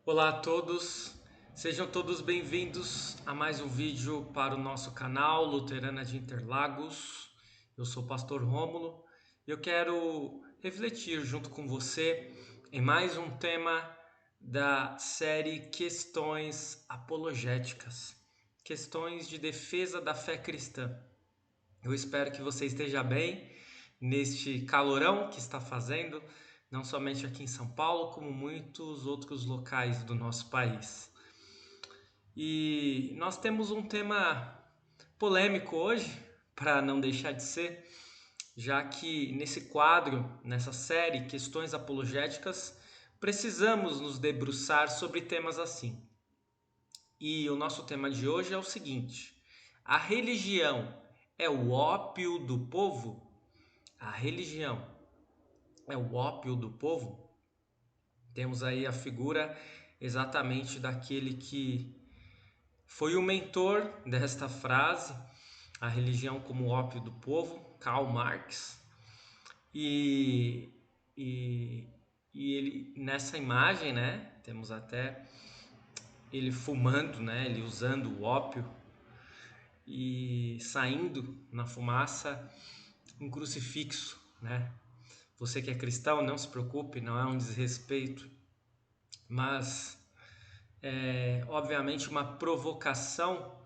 Olá a todos, sejam todos bem-vindos a mais um vídeo para o nosso canal Luterana de Interlagos. Eu sou o Pastor Rômulo e eu quero refletir junto com você em mais um tema da série Questões Apologéticas, questões de defesa da fé cristã. Eu espero que você esteja bem neste calorão que está fazendo, não somente aqui em São Paulo, como muitos outros locais do nosso país. E nós temos um tema polêmico hoje, para não deixar de ser, já que nesse quadro, nessa série Questões Apologéticas, precisamos nos debruçar sobre temas assim. E o nosso tema de hoje é o seguinte: a religião é o ópio do povo? A religião é o ópio do povo? Temos aí a figura exatamente daquele que foi o mentor desta frase, a religião como ópio do povo, Karl Marx. E, e, e ele nessa imagem, né, temos até ele fumando, né, ele usando o ópio e saindo na fumaça um crucifixo, né? Você que é cristão, não se preocupe, não é um desrespeito, mas é obviamente uma provocação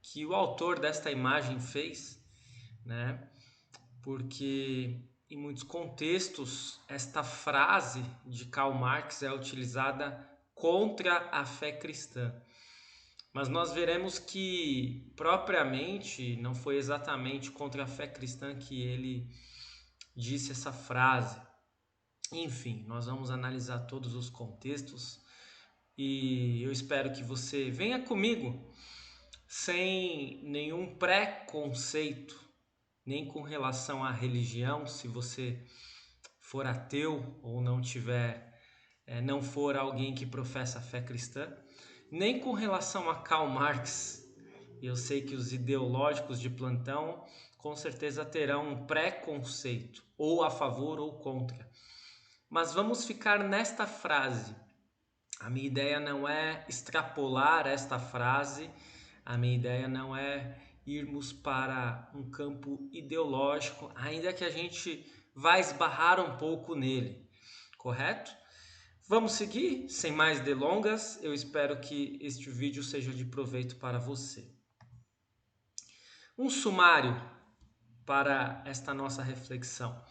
que o autor desta imagem fez, né? Porque em muitos contextos esta frase de Karl Marx é utilizada contra a fé cristã. Mas nós veremos que propriamente não foi exatamente contra a fé cristã que ele disse essa frase. Enfim, nós vamos analisar todos os contextos e eu espero que você venha comigo sem nenhum preconceito, nem com relação à religião, se você for ateu ou não for alguém que professa a fé cristã, nem com relação a Karl Marx. Eu sei que os ideológicos de plantão com certeza terão um preconceito, ou a favor ou contra. Mas vamos ficar nesta frase. A minha ideia não é extrapolar esta frase, a minha ideia não é irmos para um campo ideológico, ainda que a gente vá esbarrar um pouco nele, correto? Vamos seguir, sem mais delongas, eu espero que este vídeo seja de proveito para você. Um sumário para esta nossa reflexão.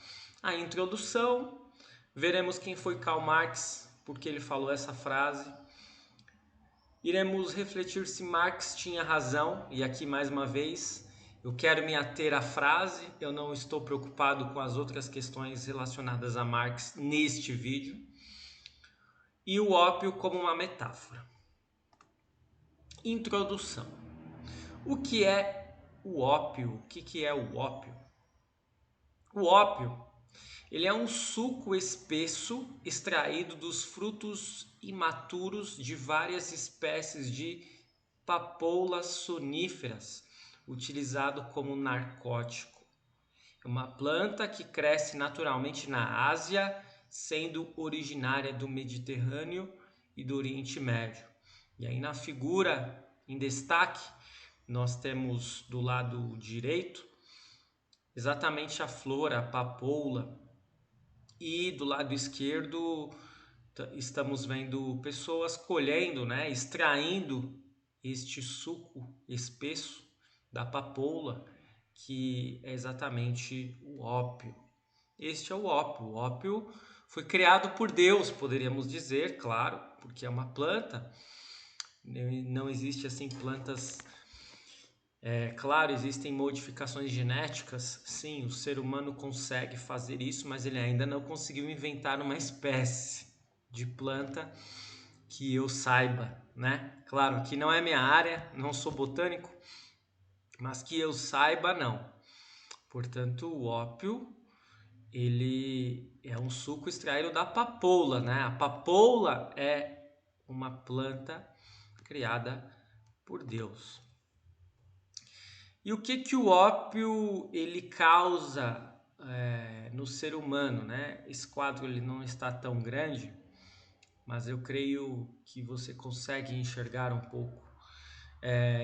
A introdução, veremos quem foi Karl Marx, porque ele falou essa frase. Iremos refletir se Marx tinha razão, e aqui mais uma vez eu quero me ater à frase, eu não estou preocupado com as outras questões relacionadas a Marx neste vídeo. E o ópio como uma metáfora. Introdução. O que é o ópio? O que é o ópio? O ópio, ele é um suco espesso extraído dos frutos imaturos de várias espécies de papoulas soníferas, utilizado como narcótico. É uma planta que cresce naturalmente na Ásia, sendo originária do Mediterrâneo e do Oriente Médio. E aí na figura em destaque, nós temos do lado direito exatamente a flor, a papoula, e do lado esquerdo estamos vendo pessoas colhendo, né, extraindo este suco espesso da papoula, que é exatamente o ópio. Este é o ópio. O ópio foi criado por Deus, poderíamos dizer, claro, porque é uma planta. Não existe assim plantas. Claro, existem modificações genéticas, sim, o ser humano consegue fazer isso, mas ele ainda não conseguiu inventar uma espécie de planta que eu saiba, né? Claro, aqui não é minha área, não sou botânico, mas que eu saiba, não. Portanto, o ópio, ele é um suco extraído da papoula, né? A papoula é uma planta criada por Deus. E o que o ópio ele causa no ser humano, né? Esse quadro ele não está tão grande, mas eu creio que você consegue enxergar um pouco.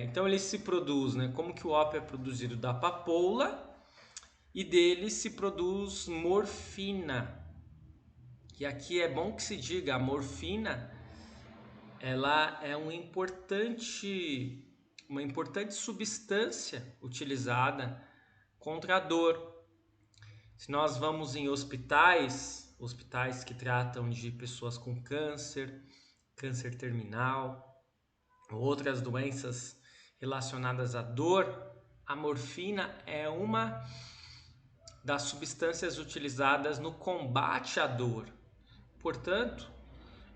Então ele se produz, né? Como que o ópio é produzido? Da papoula, e dele se produz morfina. E aqui é bom que se diga, a morfina, ela é uma importante substância utilizada contra a dor. Se nós vamos em hospitais que tratam de pessoas com câncer, câncer terminal, ou outras doenças relacionadas à dor, a morfina é uma das substâncias utilizadas no combate à dor. Portanto,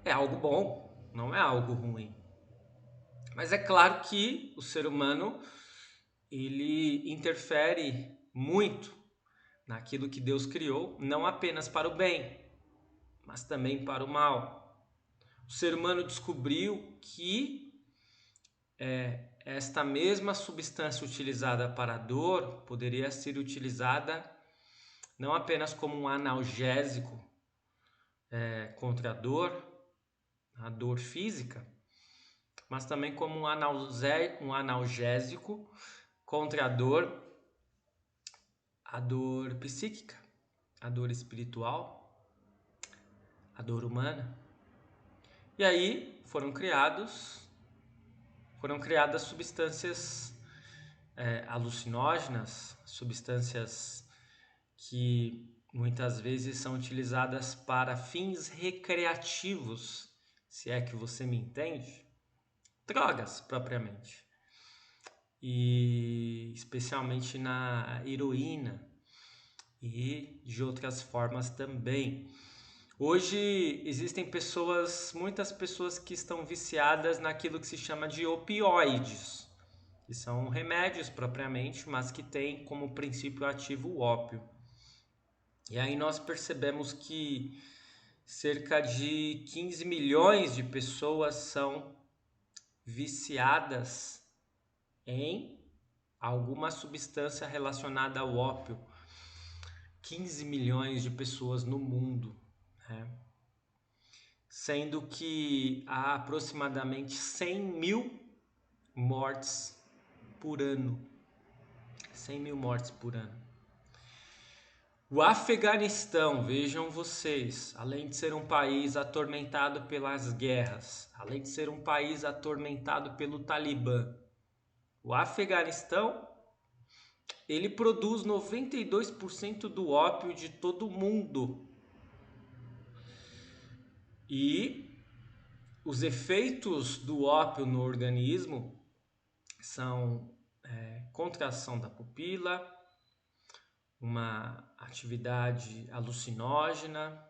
é algo bom, não é algo ruim. Mas é claro que o ser humano ele interfere muito naquilo que Deus criou, não apenas para o bem, mas também para o mal. O ser humano descobriu que esta mesma substância utilizada para a dor poderia ser utilizada não apenas como um analgésico contra a dor física, mas também como um analgésico contra a dor psíquica, a dor espiritual, a dor humana. E aí foram criadas substâncias alucinógenas, substâncias que muitas vezes são utilizadas para fins recreativos, se é que você me entende, drogas propriamente, e especialmente na heroína e de outras formas também. Hoje existem muitas pessoas que estão viciadas naquilo que se chama de opioides, que são remédios propriamente, mas que têm como princípio ativo o ópio. E aí nós percebemos que cerca de 15 milhões de pessoas são viciadas em alguma substância relacionada ao ópio. 15 milhões de pessoas no mundo, né? Sendo que há aproximadamente 100 mil mortes por ano. 100 mil mortes por ano. O Afeganistão, vejam vocês, além de ser um país atormentado pelas guerras, além de ser um país atormentado pelo Talibã, o Afeganistão, ele produz 92% do ópio de todo o mundo. E os efeitos do ópio no organismo são contração da pupila, uma atividade alucinógena,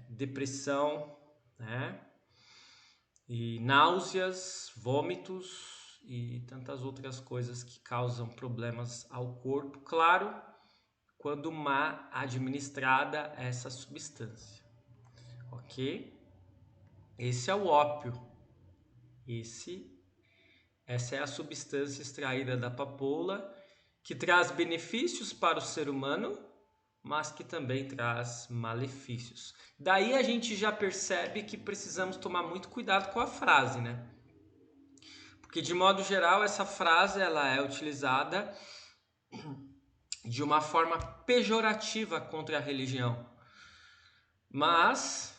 depressão, né? E náuseas, vômitos e tantas outras coisas que causam problemas ao corpo, claro, quando mal administrada essa substância, ok? Esse é o ópio. Essa é a substância extraída da papoula que traz benefícios para o ser humano, mas que também traz malefícios. Daí a gente já percebe que precisamos tomar muito cuidado com a frase, né? Porque de modo geral essa frase ela é utilizada de uma forma pejorativa contra a religião. Mas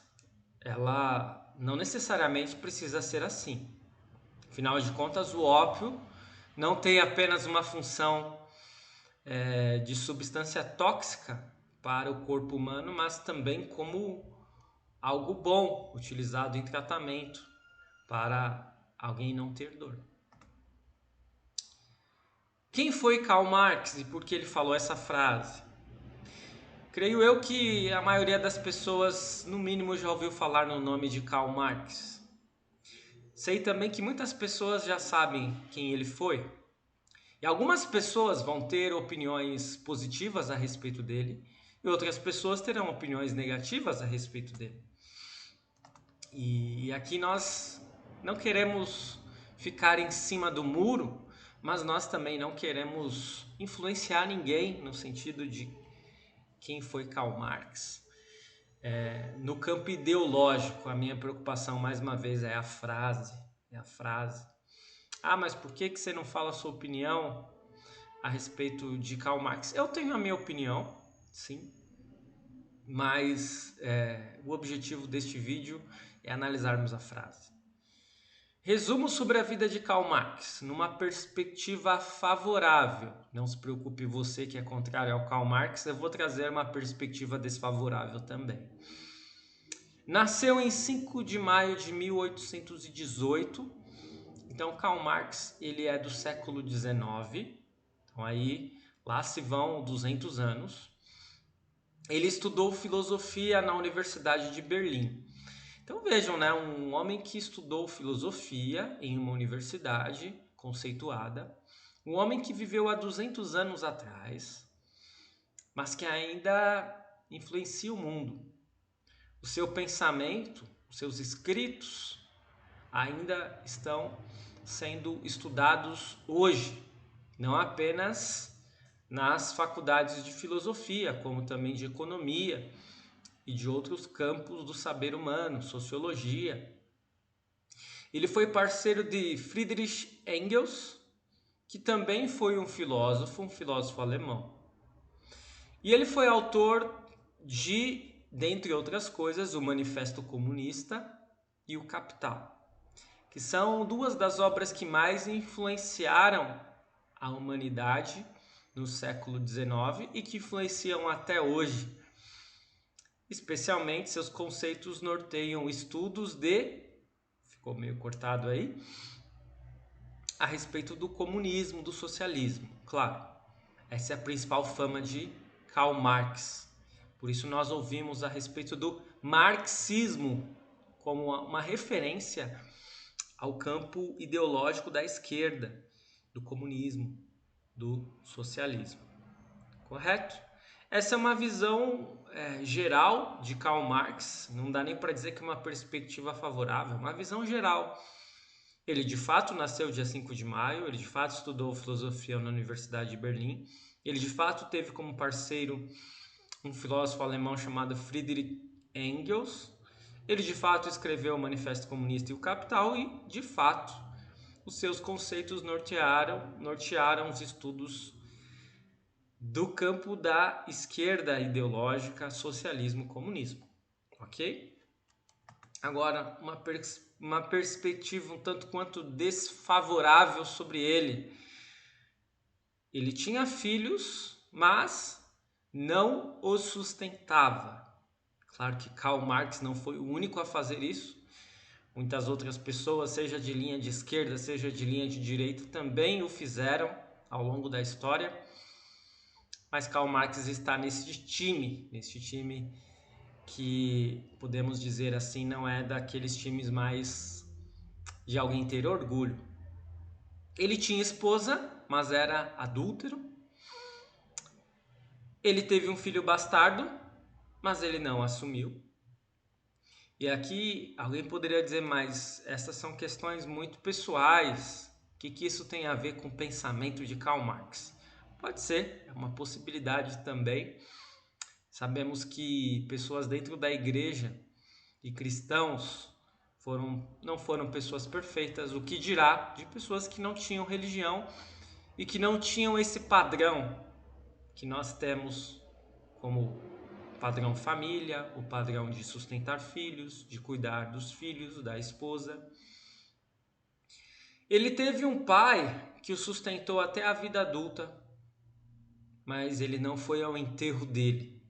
ela não necessariamente precisa ser assim. Afinal de contas, o ópio não tem apenas uma função de substância tóxica para o corpo humano, mas também como algo bom utilizado em tratamento para alguém não ter dor. Quem foi Karl Marx e por que ele falou essa frase? Creio eu que a maioria das pessoas, no mínimo, já ouviu falar no nome de Karl Marx. Sei também que muitas pessoas já sabem quem ele foi. E algumas pessoas vão ter opiniões positivas a respeito dele e outras pessoas terão opiniões negativas a respeito dele. E aqui nós não queremos ficar em cima do muro, mas nós também não queremos influenciar ninguém no sentido de quem foi Karl Marx. No campo ideológico, a minha preocupação mais uma vez é a frase. Ah, mas por que você não fala a sua opinião a respeito de Karl Marx? Eu tenho a minha opinião, sim, mas o objetivo deste vídeo é analisarmos a frase. Resumo sobre a vida de Karl Marx, numa perspectiva favorável. Não se preocupe você que é contrário ao Karl Marx, eu vou trazer uma perspectiva desfavorável também. Nasceu em 5 de maio de 1818, então Karl Marx ele é do século XIX, então aí lá se vão 200 anos. Ele estudou filosofia na Universidade de Berlim. Então vejam, né, um homem que estudou filosofia em uma universidade conceituada, um homem que viveu há 200 anos atrás, mas que ainda influencia o mundo. O seu pensamento, os seus escritos ainda estão sendo estudados hoje, não apenas nas faculdades de filosofia, como também de economia e de outros campos do saber humano, sociologia. Ele foi parceiro de Friedrich Engels, que também foi um filósofo alemão. E ele foi autor de, dentre outras coisas, o Manifesto Comunista e o Capital, que são duas das obras que mais influenciaram a humanidade no século XIX e que influenciam até hoje. Especialmente seus conceitos norteiam estudos ficou meio cortado aí, a respeito do comunismo, do socialismo. Claro, essa é a principal fama de Karl Marx. Por isso nós ouvimos a respeito do marxismo como uma referência ao campo ideológico da esquerda, do comunismo, do socialismo. Correto? Essa é uma visão geral de Karl Marx, não dá nem para dizer que é uma perspectiva favorável, é uma visão geral. Ele de fato nasceu dia 5 de maio, ele de fato estudou filosofia na Universidade de Berlim, ele de fato teve como parceiro um filósofo alemão chamado Friedrich Engels, ele de fato escreveu o Manifesto Comunista e o Capital e, de fato, os seus conceitos nortearam os estudos do campo da esquerda ideológica, socialismo, comunismo, ok? Agora, uma perspectiva um tanto quanto desfavorável sobre ele. Ele tinha filhos, mas não os sustentava. Claro que Karl Marx não foi o único a fazer isso. Muitas outras pessoas, seja de linha de esquerda, seja de linha de direita, também o fizeram ao longo da história. Mas Karl Marx está nesse time que, podemos dizer assim, não é daqueles times mais de alguém ter orgulho. Ele tinha esposa, mas era adúltero. Ele teve um filho bastardo, mas ele não assumiu. E aqui alguém poderia dizer, mas essas são questões muito pessoais. O que isso tem a ver com o pensamento de Karl Marx? Pode ser, é uma possibilidade também. Sabemos que pessoas dentro da igreja e cristãos não foram pessoas perfeitas, o que dirá de pessoas que não tinham religião e que não tinham esse padrão que nós temos como padrão família, o padrão de sustentar filhos, de cuidar dos filhos, da esposa. Ele teve um pai que o sustentou até a vida adulta, mas ele não foi ao enterro dele.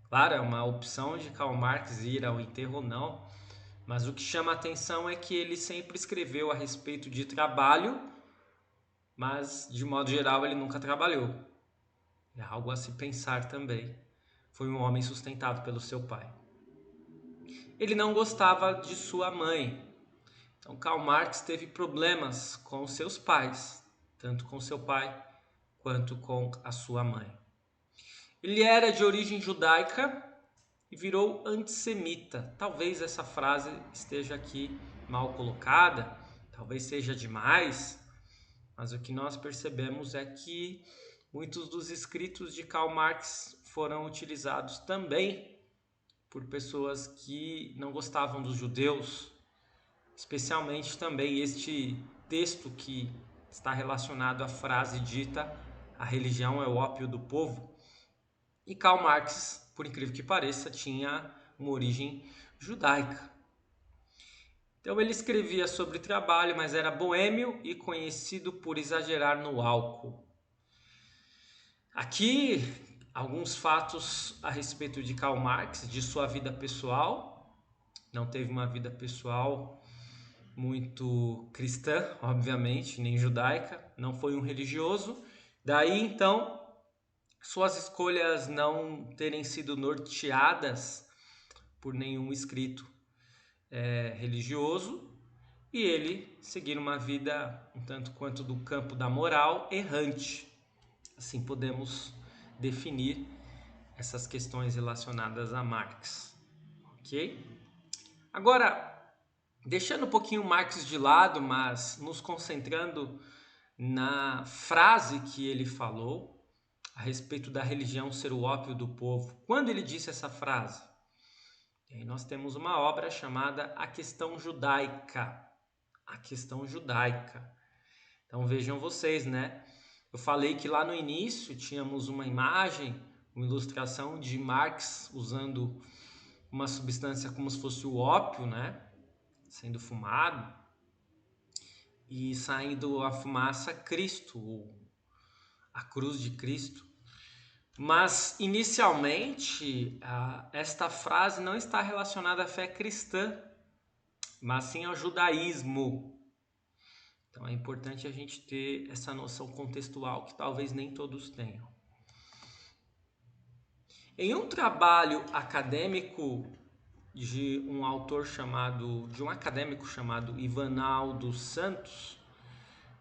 Claro, é uma opção de Karl Marx ir ao enterro ou não, mas o que chama a atenção é que ele sempre escreveu a respeito de trabalho, mas de modo geral ele nunca trabalhou. É algo a se pensar também. Foi um homem sustentado pelo seu pai. Ele não gostava de sua mãe. Então Karl Marx teve problemas com seus pais, tanto com seu pai quanto com a sua mãe. Ele era de origem judaica e virou antissemita. Talvez essa frase esteja aqui mal colocada, talvez seja demais, mas o que nós percebemos é que muitos dos escritos de Karl Marx foram utilizados também por pessoas que não gostavam dos judeus, especialmente também este texto que está relacionado à frase dita: a religião é o ópio do povo. E Karl Marx, por incrível que pareça, tinha uma origem judaica. Então ele escrevia sobre trabalho, mas era boêmio e conhecido por exagerar no álcool. Aqui, alguns fatos a respeito de Karl Marx, de sua vida pessoal. Não teve uma vida pessoal muito cristã, obviamente, nem judaica. Não foi um religioso. Daí, então, suas escolhas não terem sido norteadas por nenhum escrito religioso, e ele seguir uma vida um tanto quanto do campo da moral errante. Assim podemos definir essas questões relacionadas a Marx, ok? Agora, deixando um pouquinho Marx de lado, mas nos concentrando na frase que ele falou a respeito da religião ser o ópio do povo. Quando ele disse essa frase? E aí nós temos uma obra chamada A Questão Judaica. A Questão Judaica. Então vejam vocês, né? Eu falei que lá no início tínhamos uma imagem, uma ilustração de Marx usando uma substância como se fosse o ópio, né? Sendo fumado e saindo a fumaça Cristo, a cruz de Cristo. Mas inicialmente esta frase não está relacionada à fé cristã, mas sim ao judaísmo. Então é importante a gente ter essa noção contextual que talvez nem todos tenham. Em um trabalho acadêmico de um acadêmico chamado Ivanaldo Santos,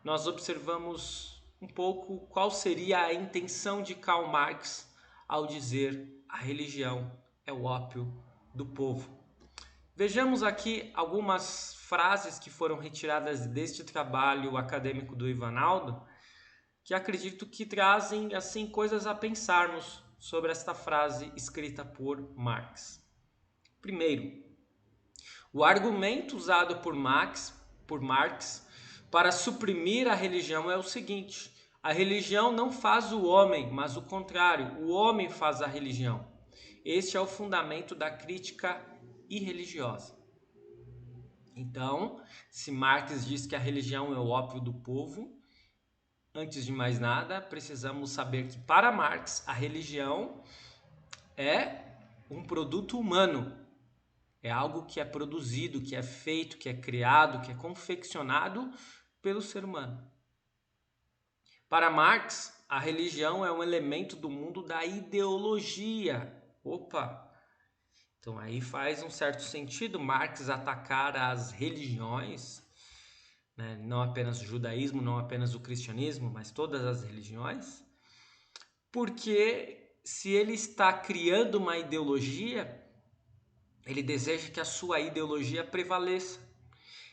nós observamos um pouco qual seria a intenção de Karl Marx ao dizer a religião é o ópio do povo. Vejamos aqui algumas frases que foram retiradas deste trabalho acadêmico do Ivanaldo, que acredito que trazem assim coisas a pensarmos sobre esta frase escrita por Marx. Primeiro, o argumento usado por Marx para suprimir a religião é o seguinte: a religião não faz o homem, mas o contrário, o homem faz a religião. Este é o fundamento da crítica irreligiosa. Então, se Marx diz que a religião é o ópio do povo, antes de mais nada, precisamos saber que para Marx a religião é um produto humano. É algo que é produzido, que é feito, que é criado, que é confeccionado pelo ser humano. Para Marx, a religião é um elemento do mundo da ideologia. Opa! Então aí faz um certo sentido Marx atacar as religiões, né? Não apenas o judaísmo, não apenas o cristianismo, mas todas as religiões, porque se ele está criando uma ideologia, ele deseja que a sua ideologia prevaleça.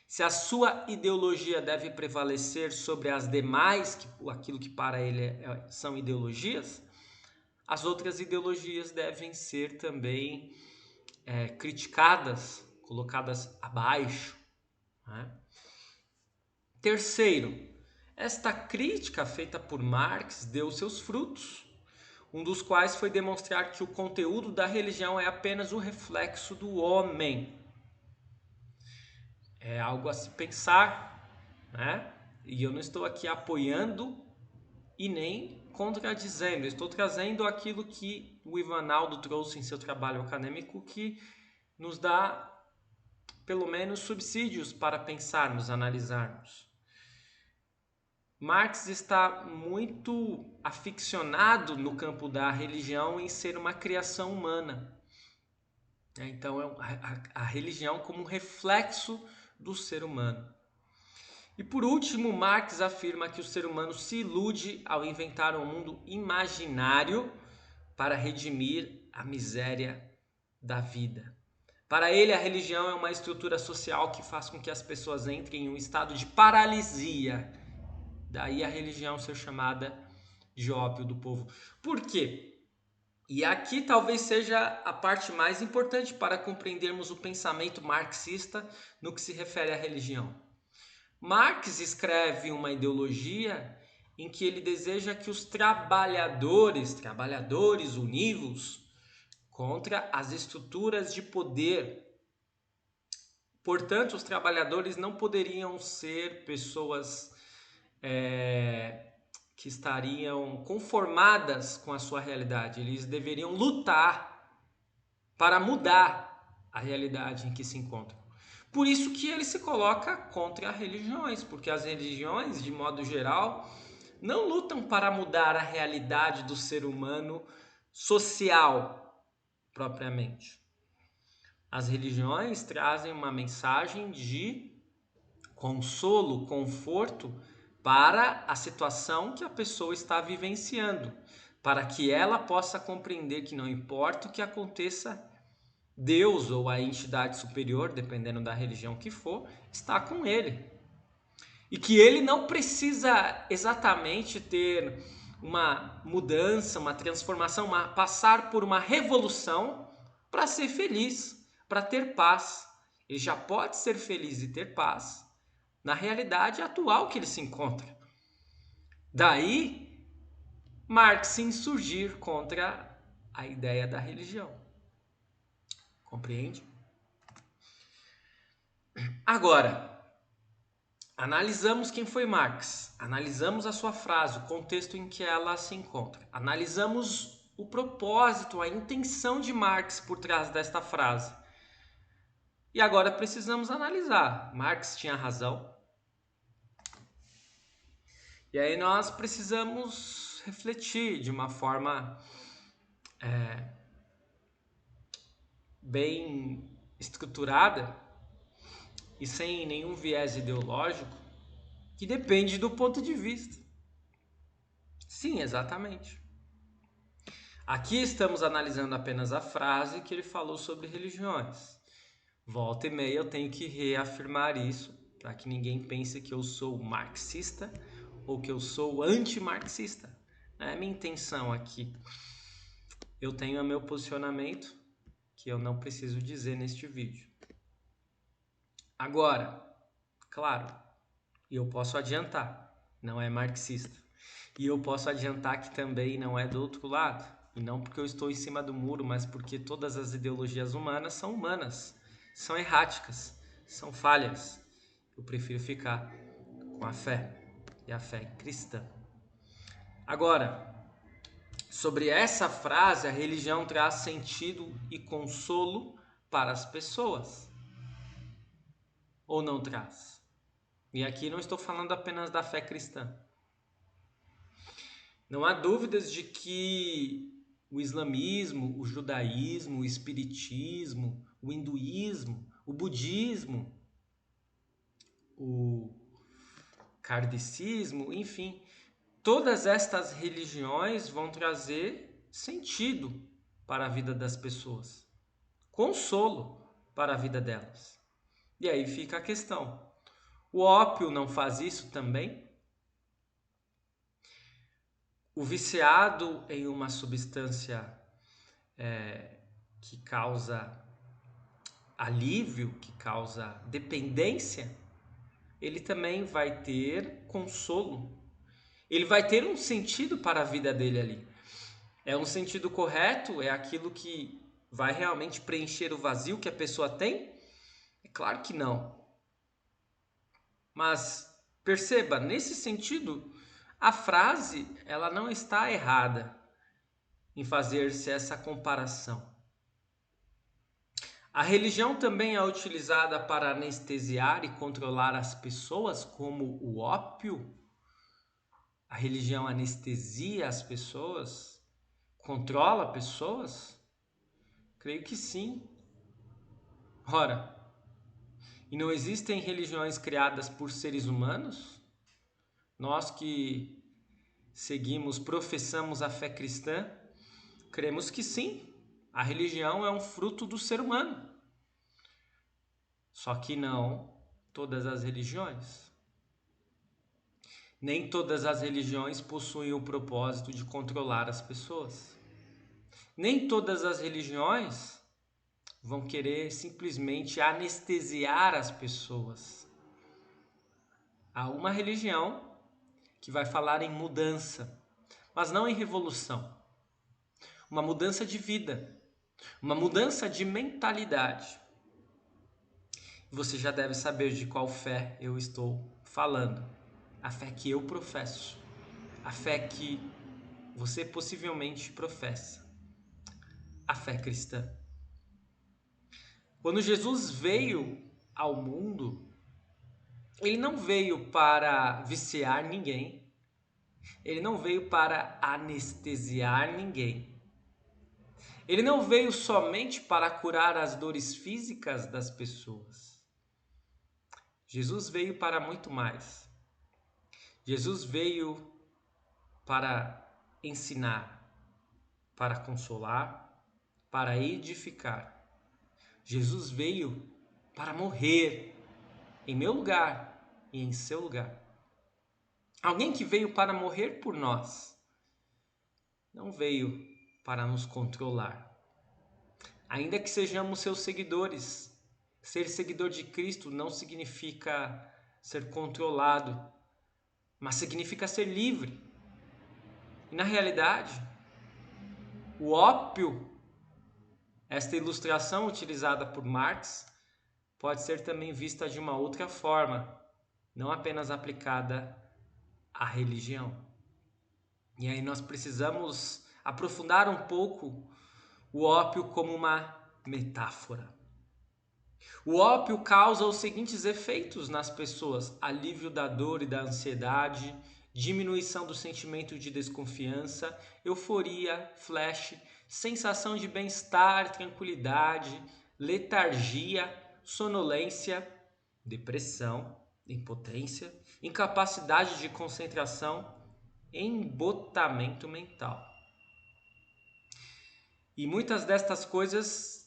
Se a sua ideologia deve prevalecer sobre as demais, aquilo que para ele são ideologias, as outras ideologias devem ser também criticadas, colocadas abaixo, né? Terceiro, esta crítica feita por Marx deu seus frutos, um dos quais foi demonstrar que o conteúdo da religião é apenas o reflexo do homem. É algo a se pensar, né? E eu não estou aqui apoiando e nem contradizendo, estou trazendo aquilo que o Ivanaldo trouxe em seu trabalho acadêmico, que nos dá pelo menos subsídios para pensarmos, analisarmos. Marx está muito aficionado no campo da religião em ser uma criação humana. Então, a religião como um reflexo do ser humano. E por último, Marx afirma que o ser humano se ilude ao inventar um mundo imaginário para redimir a miséria da vida. Para ele, a religião é uma estrutura social que faz com que as pessoas entrem em um estado de paralisia. Daí a religião ser chamada de ópio do povo. Por quê? E aqui talvez seja a parte mais importante para compreendermos o pensamento marxista no que se refere à religião. Marx escreve uma ideologia em que ele deseja que os trabalhadores univos contra as estruturas de poder. Portanto, os trabalhadores não poderiam ser pessoas que estariam conformadas com a sua realidade. Eles deveriam lutar para mudar a realidade em que se encontram. Por isso que ele se coloca contra as religiões, porque as religiões, de modo geral, não lutam para mudar a realidade do ser humano social, propriamente. As religiões trazem uma mensagem de consolo, conforto para a situação que a pessoa está vivenciando, para que ela possa compreender que não importa o que aconteça, Deus ou a entidade superior, dependendo da religião que for, está com ele. E que ele não precisa exatamente ter uma mudança, uma transformação, passar por uma revolução para ser feliz, para ter paz. Ele já pode ser feliz e ter paz na realidade atual que ele se encontra. Daí, Marx se insurgir contra a ideia da religião. Compreende? Agora, analisamos quem foi Marx, analisamos a sua frase, o contexto em que ela se encontra, analisamos o propósito, a intenção de Marx por trás desta frase. E agora precisamos analisar. Marx tinha razão? E aí nós precisamos refletir de uma forma bem estruturada e sem nenhum viés ideológico, que depende do ponto de vista. Sim, exatamente. Aqui estamos analisando apenas a frase que ele falou sobre religiões. Volta e meia eu tenho que reafirmar isso, para que ninguém pense que eu sou marxista ou que eu sou anti-marxista. Não é minha intenção aqui. Eu tenho o meu posicionamento, que eu não preciso dizer neste vídeo. Agora, claro, e eu posso adiantar, não é marxista. E eu posso adiantar que também não é do outro lado. E não porque eu estou em cima do muro, mas porque todas as ideologias humanas, são erráticas, são falhas. Eu prefiro ficar com a fé, e a fé cristã. Agora, sobre essa frase, a religião traz sentido e consolo para as pessoas. Ou não traz? E aqui não estou falando apenas da fé cristã. Não há dúvidas de que o islamismo, o judaísmo, o espiritismo, o hinduísmo, o budismo, o kardecismo, enfim, todas estas religiões vão trazer sentido para a vida das pessoas, consolo para a vida delas. E aí fica a questão: o ópio não faz isso também? O viciado em uma substância que causa alívio, que causa dependência, ele também vai ter consolo. Ele vai ter um sentido para a vida dele ali. É um sentido correto? É aquilo que vai realmente preencher o vazio que a pessoa tem? É claro que não. Mas perceba, nesse sentido, a frase ela não está errada em fazer-se essa comparação. A religião também é utilizada para anestesiar e controlar as pessoas, como o ópio. A religião anestesia as pessoas, controla pessoas? Creio que sim. Ora, e não existem religiões criadas por seres humanos? Nós que seguimos, professamos a fé cristã, cremos que sim. A religião é um fruto do ser humano. Só que não todas as religiões. Nem todas as religiões possuem o propósito de controlar as pessoas. Nem todas as religiões vão querer simplesmente anestesiar as pessoas. Há uma religião que vai falar em mudança, mas não em revolução. Uma mudança de vida, uma mudança de mentalidade. Você já deve saber de qual fé eu estou falando. A fé que eu professo. A fé que você possivelmente professa. A fé cristã. Quando Jesus veio ao mundo, ele não veio para viciar ninguém. Ele não veio para anestesiar ninguém. Ele não veio somente para curar as dores físicas das pessoas. Jesus veio para muito mais. Jesus veio para ensinar, para consolar, para edificar. Jesus veio para morrer em meu lugar e em seu lugar. Alguém que veio para morrer por nós, não veio para nos controlar. Ainda que sejamos seus seguidores, ser seguidor de Cristo não significa ser controlado, mas significa ser livre. E na realidade, o ópio, esta ilustração utilizada por Marx, pode ser também vista de uma outra forma, não apenas aplicada à religião. E aí nós precisamos aprofundar um pouco o ópio como uma metáfora. O ópio causa os seguintes efeitos nas pessoas: alívio da dor e da ansiedade, diminuição do sentimento de desconfiança, euforia, flash, sensação de bem-estar, tranquilidade, letargia, sonolência, depressão, impotência, incapacidade de concentração, embotamento mental. E muitas destas coisas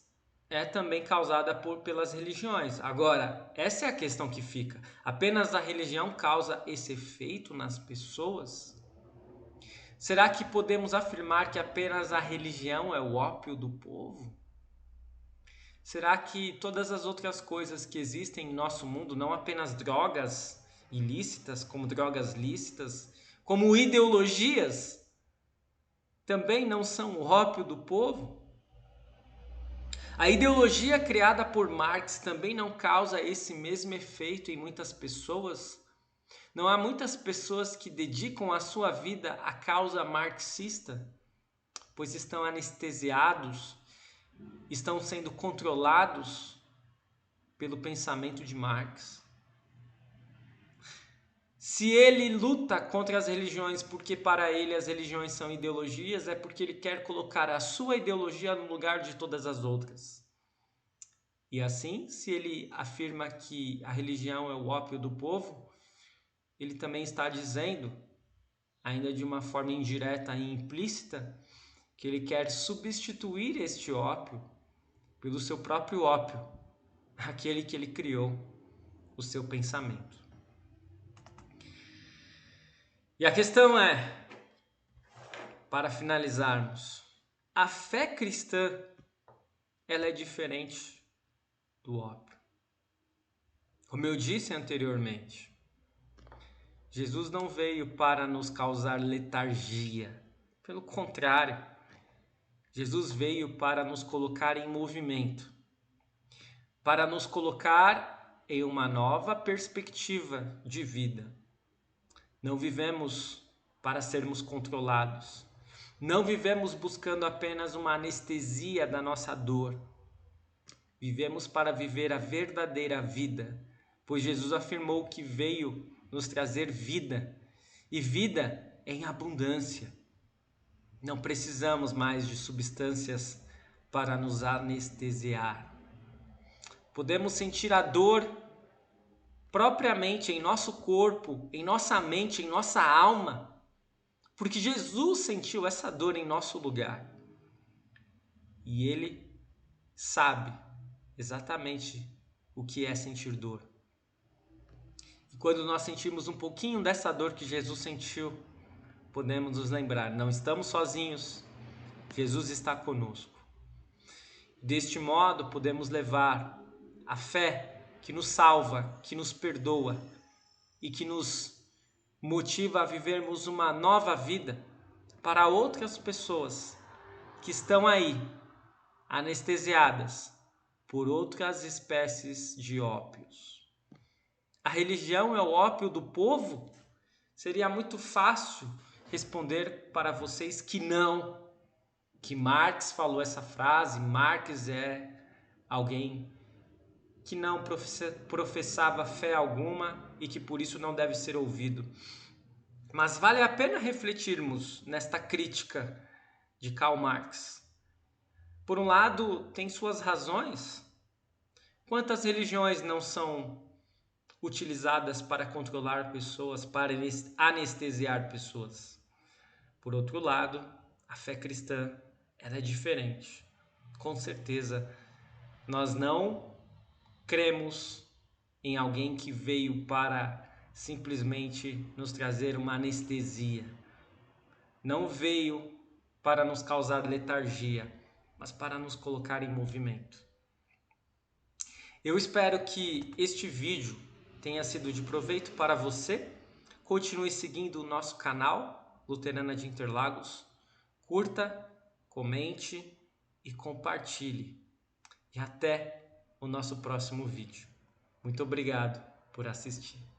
é também causada pelas religiões. Agora, essa é a questão que fica. Apenas a religião causa esse efeito nas pessoas? Será que podemos afirmar que apenas a religião é o ópio do povo? Será que todas as outras coisas que existem em nosso mundo, não apenas drogas ilícitas, como drogas lícitas, como ideologias, também não são o ópio do povo? A ideologia criada por Marx também não causa esse mesmo efeito em muitas pessoas? Não há muitas pessoas que dedicam a sua vida à causa marxista, pois estão anestesiados, estão sendo controlados pelo pensamento de Marx. Se ele luta contra as religiões porque para ele as religiões são ideologias, é porque ele quer colocar a sua ideologia no lugar de todas as outras. E assim, se ele afirma que a religião é o ópio do povo, ele também está dizendo, ainda de uma forma indireta e implícita, que ele quer substituir este ópio pelo seu próprio ópio, aquele que ele criou, o seu pensamento. E a questão é, para finalizarmos, a fé cristã, ela é diferente do ópio. Como eu disse anteriormente, Jesus não veio para nos causar letargia. Pelo contrário, Jesus veio para nos colocar em movimento, para nos colocar em uma nova perspectiva de vida. Não vivemos para sermos controlados. Não vivemos buscando apenas uma anestesia da nossa dor. Vivemos para viver a verdadeira vida, pois Jesus afirmou que veio nos trazer vida, e vida em abundância. Não precisamos mais de substâncias para nos anestesiar. Podemos sentir a dor propriamente em nosso corpo, em nossa mente, em nossa alma, porque Jesus sentiu essa dor em nosso lugar. E Ele sabe exatamente o que é sentir dor. E quando nós sentimos um pouquinho dessa dor que Jesus sentiu, podemos nos lembrar, não estamos sozinhos, Jesus está conosco. Deste modo, podemos levar a fé que nos salva, que nos perdoa e que nos motiva a vivermos uma nova vida para outras pessoas que estão aí, anestesiadas por outras espécies de ópios. A religião é o ópio do povo? Seria muito fácil responder para vocês que não, que Marx falou essa frase. Marx é alguém que não professava fé alguma e que por isso não deve ser ouvido. Mas vale a pena refletirmos nesta crítica de Karl Marx. Por um lado, tem suas razões. Quantas religiões não são utilizadas para controlar pessoas, para anestesiar pessoas? Por outro lado, a fé cristã, ela é diferente. Com certeza, nós não cremos em alguém que veio para simplesmente nos trazer uma anestesia. Não veio para nos causar letargia, mas para nos colocar em movimento. Eu espero que este vídeo tenha sido de proveito para você. Continue seguindo o nosso canal, Luterana de Interlagos. Curta, comente e compartilhe. E até o nosso próximo vídeo. Muito obrigado por assistir.